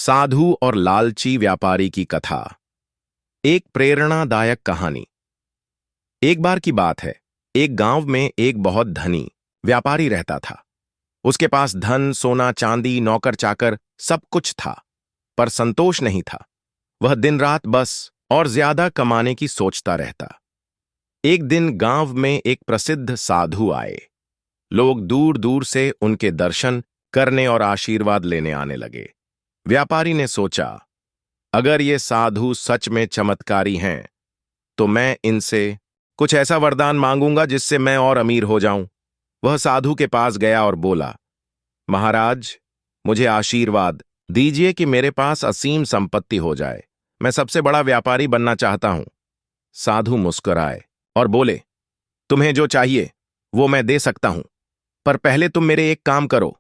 साधु और लालची व्यापारी की कथा। एक प्रेरणादायक कहानी। एक बार की बात है, एक गांव में एक बहुत धनी व्यापारी रहता था। उसके पास धन, सोना, चांदी, नौकर चाकर सब कुछ था, पर संतोष नहीं था। वह दिन रात बस और ज्यादा कमाने की सोचता रहता। एक दिन गांव में एक प्रसिद्ध साधु आए। लोग दूर दूर से उनके दर्शन करने और आशीर्वाद लेने आने लगे। व्यापारी ने सोचा, अगर ये साधु सच में चमत्कारी हैं, तो मैं इनसे कुछ ऐसा वरदान मांगूंगा जिससे मैं और अमीर हो जाऊं। वह साधु के पास गया और बोला, महाराज, मुझे आशीर्वाद दीजिए कि मेरे पास असीम संपत्ति हो जाए। मैं सबसे बड़ा व्यापारी बनना चाहता हूं। साधु मुस्कुराए और बोले, तुम्हें जो चाहिए वो मैं दे सकता हूं, पर पहले तुम मेरे एक काम करो।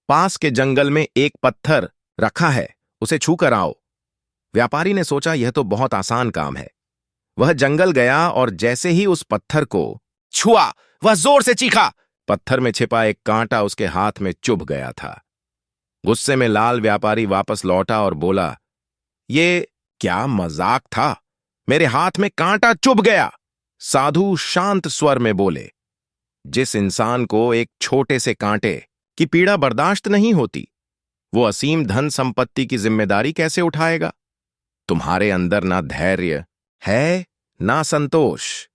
पास के जंगल में एक पत्थर रखा है, उसे छू कर आओ। व्यापारी ने सोचा, यह तो बहुत आसान काम है। वह जंगल गया और जैसे ही उस पत्थर को छुआ, वह जोर से चीखा। पत्थर में छिपा एक कांटा उसके हाथ में चुभ गया था। गुस्से में लाल व्यापारी वापस लौटा और बोला, ये क्या मजाक था? मेरे हाथ में कांटा चुभ गया। साधु शांत स्वर में बोले, जिस इंसान को एक छोटे से कांटे की पीड़ा बर्दाश्त नहीं होती, वो असीम धन संपत्ति की जिम्मेदारी कैसे उठाएगा? तुम्हारे अंदर ना धैर्य है ना संतोष।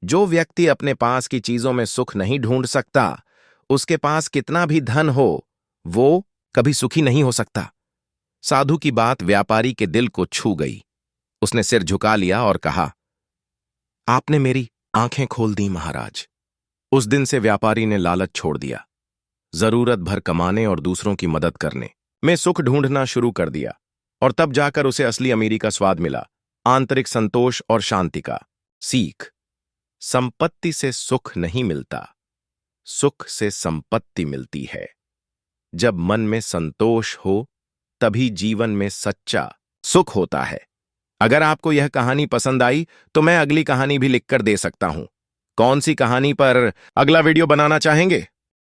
जो व्यक्ति अपने पास की चीजों में सुख नहीं ढूंढ सकता, उसके पास कितना भी धन हो, वो कभी सुखी नहीं हो सकता। साधु की बात व्यापारी के दिल को छू गई। उसने सिर झुका लिया और कहा, आपने मेरी आंखें खोल दी महाराज। उस दिन से व्यापारी ने लालच छोड़ दिया। जरूरत भर कमाने और दूसरों की मदद करने में सुख ढूंढना शुरू कर दिया, और तब जाकर उसे असली अमीरी का स्वाद मिला, आंतरिक संतोष और शांति का। सीख: संपत्ति से सुख नहीं मिलता, सुख से संपत्ति मिलती है। जब मन में संतोष हो, तभी जीवन में सच्चा सुख होता है। अगर आपको यह कहानी पसंद आई तो मैं अगली कहानी भी लिखकर दे सकता हूं। कौन सी कहानी पर अगला वीडियो बनाना चाहेंगे?